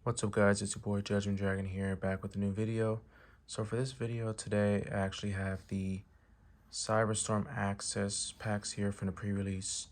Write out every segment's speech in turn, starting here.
What's up guys, it's your boy Judgment Dragon here, back with a new video. So for this video today, I actually have the Cyberstorm Access packs here from the pre-release.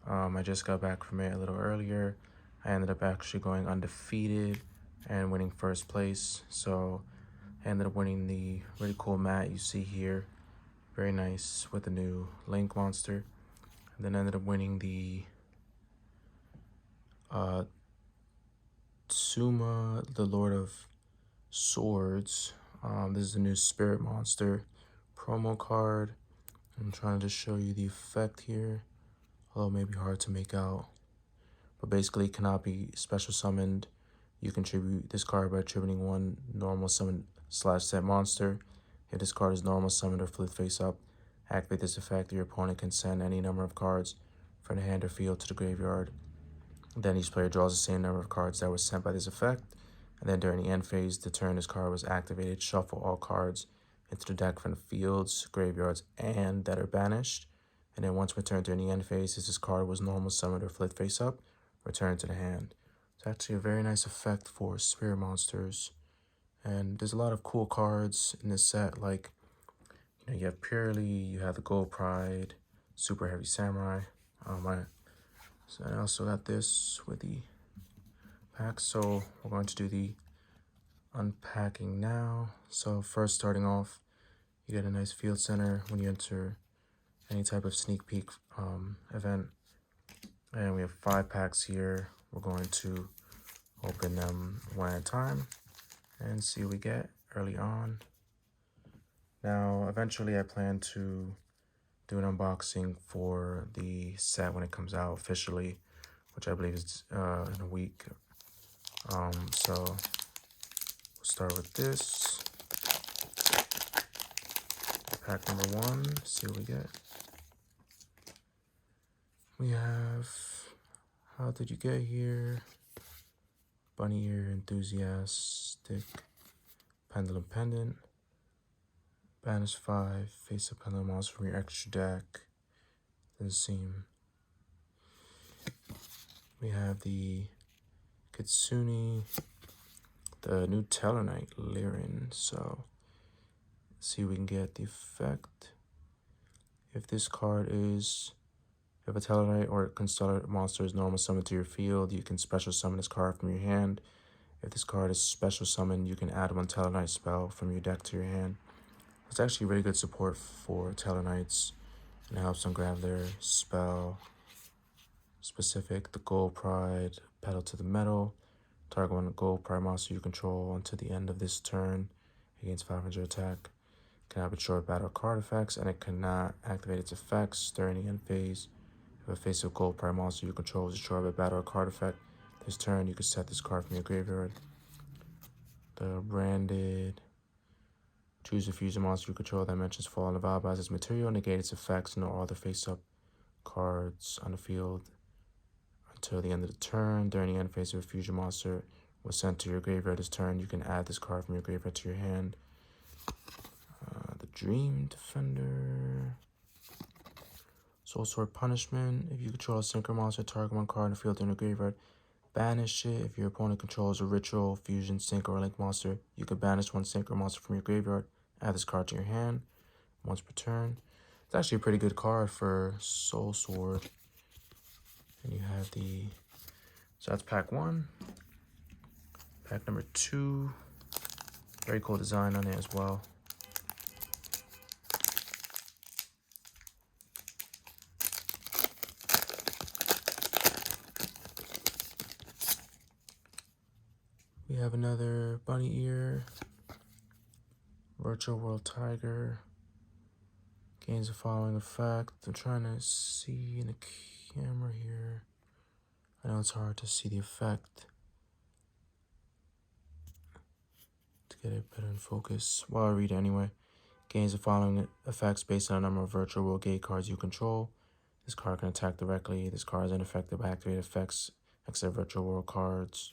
I just got back from it a little earlier. I ended up actually going undefeated and winning first place. So I ended up winning the really cool mat you see here. Very nice with the new Link monster. And then ended up winning the Suma, the Lord of Swords. This is the new Spirit Monster promo card. I'm trying to just show you the effect here, although it may be hard to make out. But basically, it cannot be special summoned. You can tribute this card by attributing one normal summon / set monster. If this card is normal summoned or flipped face up, activate this effect. Your opponent can send any number of cards from the hand or field to the graveyard. Then each player draws the same number of cards that were sent by this effect. And then during the end phase, the turn this card was activated, shuffle all cards into the deck from the fields, graveyards, and that are banished. And then once returned during the end phase, if this card was normal summoned or flipped face up, return to the hand. It's actually a very nice effect for spirit monsters. And there's a lot of cool cards in this set, like, you have Purely, you have the Gold Pride, Super Heavy Samurai. So I also got this with the pack. So we're going to do the unpacking now. So first, starting off, you get a nice field center when you enter any type of sneak peek event. And we have 5 packs here. We're going to open them one at a time and see what we get early on. Now, eventually I plan to do an unboxing for the set when it comes out officially, which I believe is in a week. So we'll start with this. Pack number 1, see what we get. We have How Did You Get Here? Bunny Ear Enthusiastic, Pendulum Pendant, Banish 5, Face Up Pendulum Monster from your extra deck. Doesn't seem. We have the Kitsune, the new Tellarknight Lyrin. So let's see if we can get the effect. If this card is, if a Tellarknight or Constellar monster is normal summoned to your field, you can special summon this card from your hand. If this card is special summoned, you can add one Tellarknight spell from your deck to your hand. It's actually really good support for Tellarknights, and it helps them grab their spell specific. The Gold Pride, Pedal to the Metal. Target one Gold Pride monster you control until the end of this turn against 500 attack. It cannot destroy battle card effects, and it cannot activate its effects during the end phase. If a face of Gold Pride monster you control is destroyed by battle card effect this turn, you can set this card from your graveyard. The Branded, choose a fusion monster you control that mentions fall in the vibe as its material, negate its effects, and no other face-up cards on the field until the end of the turn. During the end phase of a fusion monster was sent to your graveyard this turn, you can add this card from your graveyard to your hand. The Dream Defender, Soul Sword Punishment. If you control a synchro monster, target one card in the field in the graveyard, banish it. If your opponent controls a ritual, fusion, synchro, or link monster, you can banish one synchro monster from your graveyard, add this card to your hand once per turn. It's actually a pretty good card for Soul Sword. And you have the, so that's pack 1. Pack number 2, very cool design on it as well. We have another Bunny Ear, Virtual World Tiger, gains the following effect. I'm trying to see in the camera here. I know it's hard to see the effect. To get it better in focus, well, I'll read it anyway. Gains the following effects based on a number of virtual world gate cards you control. This card can attack directly. This card is unaffected by activated effects except virtual world cards.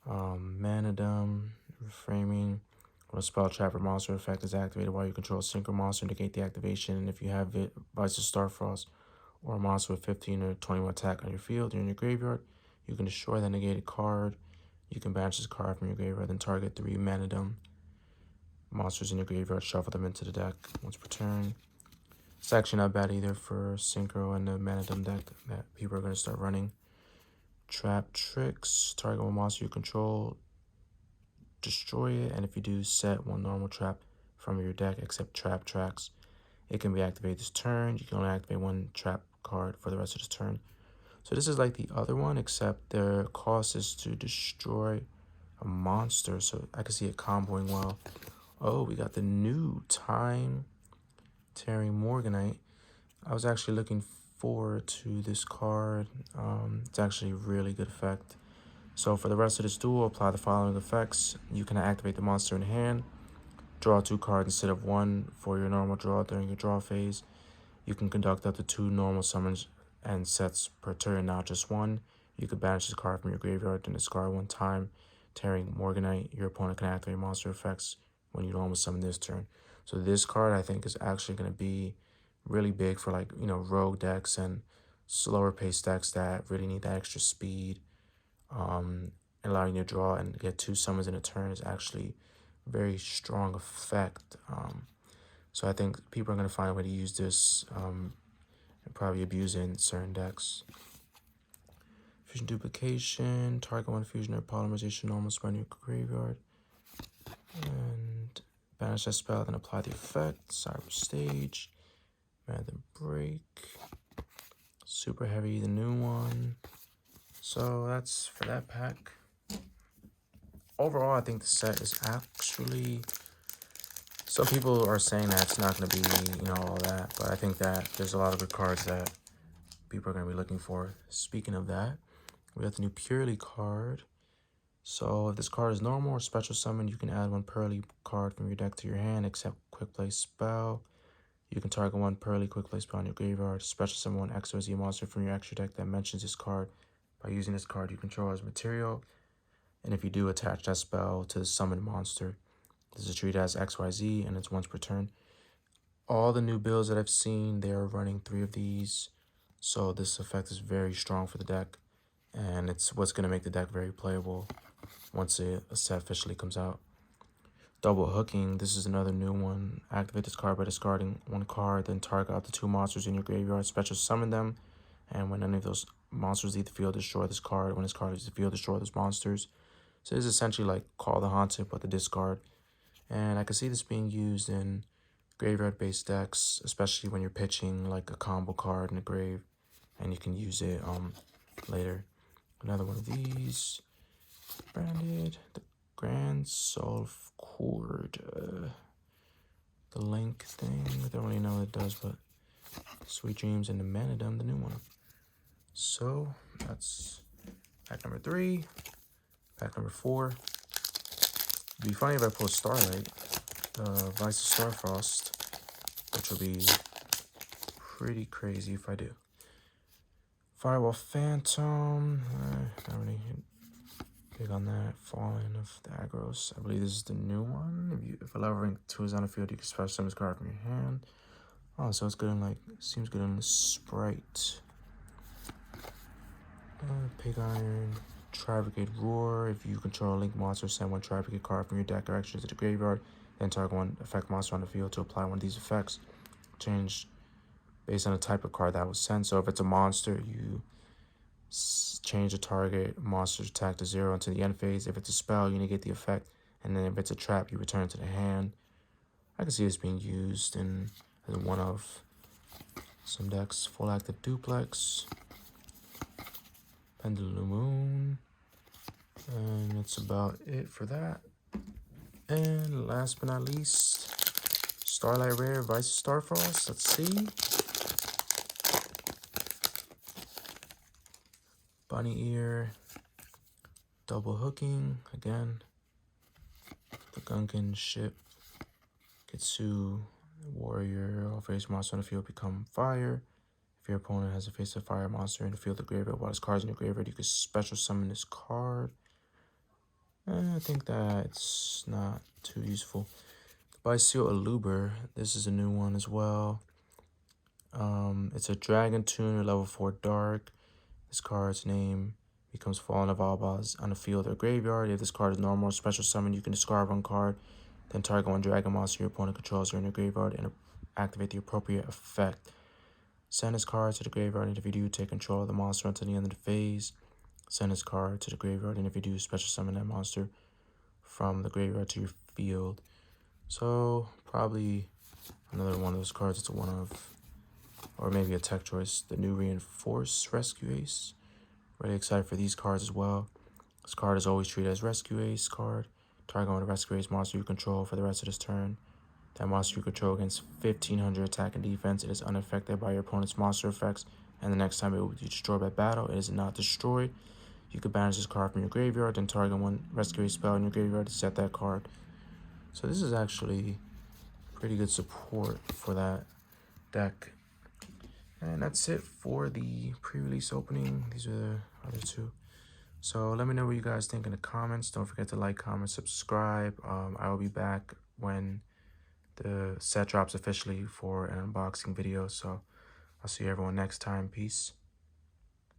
Manadum, Reframing. When a spell trap or monster effect is activated while you control a synchro monster, negate the activation. And if you have it, Vice of Starfrost, or a monster with 15 or 21 attack on your field or in your graveyard, you can destroy that negated card You can banish this card from your graveyard, then target 3 Manadum monsters in your graveyard, shuffle them into the deck once per turn. It's actually not bad either for Synchro and the Manadum deck that people are going to start running. Trap Tricks. Target one monster you control, destroy it, and if you do, set one normal trap from your deck except Trap Tracks. It can be activated this turn. You can only activate one trap card for the rest of this turn. So this is like the other one, except the cost is to destroy a monster. So I can see it comboing well. Oh, we got the new Time Tearing Morganite. I was actually looking forward to this card. It's actually a really good effect. So for the rest of this duel, apply the following effects. You can activate the monster in hand, draw 2 cards instead of 1 for your normal draw during your draw phase. You can conduct up to 2 normal summons and sets per turn, not just 1. You could banish this card from your graveyard and discard 1 time. Tearing Morganite, your opponent can activate monster effects when you normal summon this turn. So this card I think is actually going to be really big for, like, you know, rogue decks and slower paced decks that really need that extra speed. Allowing you to draw and get 2 summons in a turn is actually a very strong effect. So I think people are going to find a way to use this and probably abuse it in certain decks. Fusion Duplication, target 1 fusion or polymerization normal spread in your graveyard. And banish that spell, then apply the effect. Cyber Stage, Random Break, Super Heavy, the new one. So that's for that pack. Overall, I think the set is actually... Some people are saying that it's not going to be, you know, all that. But I think that there's a lot of good cards that people are going to be looking for. Speaking of that, we got the new Purely card. So if this card is normal or special summon, you can add 1 Purely card from your deck to your hand, except Quick Play Spell. You can target 1 Purely Quick Play Spell on your graveyard. Special summon 1 X or Z monster from your extra deck that mentions this card. By using this card you control as material. And if you do, attach that spell to the summoned monster. This is treated as XYZ, and it's once per turn. All the new builds that I've seen, they are running 3 of these. So this effect is very strong for the deck. And it's what's going to make the deck very playable once a set officially comes out. Double Hooking, this is another new one. Activate this card by discarding 1 card, then target out the 2 monsters in your graveyard, special summon them. And when any of those monsters leave the field, destroy this card. When this card leaves the field, destroy those monsters. So this is essentially like Call the Haunted, but the discard. And I can see this being used in graveyard-based decks, especially when you're pitching like a combo card in the grave, and you can use it later. Another one of these, branded, the Grand Soul Chord, the Link thing. I don't really know what it does, but Sweet Dreams and the Manadum, the new one. So that's pack number 3. Pack number 4. It'd be funny if I pull Starlight, Vice of Starfrost, which will be pretty crazy if I do. Firewall Phantom, not really big on that. Fallen of the Agros, I believe this is the new one. If a level rank 2 is on the field, you can special summon this card from your hand. Oh, so it's good in, like, seems good in the Sprite. Pig Iron, Tri-Brigade Roar. If you control a Link monster, send 1 Tri-Brigade card from your deck or extra to the graveyard. Then target 1 effect monster on the field to apply 1 of these effects. Change based on the type of card that was sent. So if it's a monster, you change the target monster's attack to 0 until the end phase. If it's a spell, you negate the effect. And then if it's a trap, you return it to the hand. I can see this being used in as one of some decks. Full Active Duplex, Pendulum Moon, and that's about it for that. And last but not least, Starlight Rare, Vice of Starfrost. Let's see. Bunny Ear, Double Hooking, again. The Gungan Ship, Kitsu, Warrior, all face monsters on the field become fire. If your opponent has a face of fire monster in the field of the graveyard, while this card's in your graveyard, you can special summon this card. I think that's not too useful. Byseal Aluber, this is a new one as well. It's a Dragon Tuner, level 4 Dark. This card's name becomes fallen of all balls on the field or graveyard. If this card is normal or special summon, you can discard one card, then target one dragon monster your opponent controls in your graveyard and activate the appropriate effect. Send this card to the graveyard, and if you do, take control of the monster until the end of the phase. Send this card to the graveyard, and if you do, special summon that monster from the graveyard to your field. So probably another one of those cards. It's a one of, or maybe a tech choice. The new Reinforce Rescue Ace. Really excited for these cards as well. This card is always treated as Rescue Ace card. Target one Rescue Ace monster you control for the rest of this turn. That monster you control against 1500 attack and defense. It is unaffected by your opponent's monster effects, and the next time it will be destroyed by battle, it is not destroyed. You can banish this card from your graveyard, then target one Rescue Ace spell in your graveyard to set that card. So this is actually pretty good support for that deck. And that's it for the pre-release opening. These are the other two. So let me know what you guys think in the comments. Don't forget to like, comment, subscribe. I will be back when the set drops officially for an unboxing video. So I'll see everyone next time. Peace.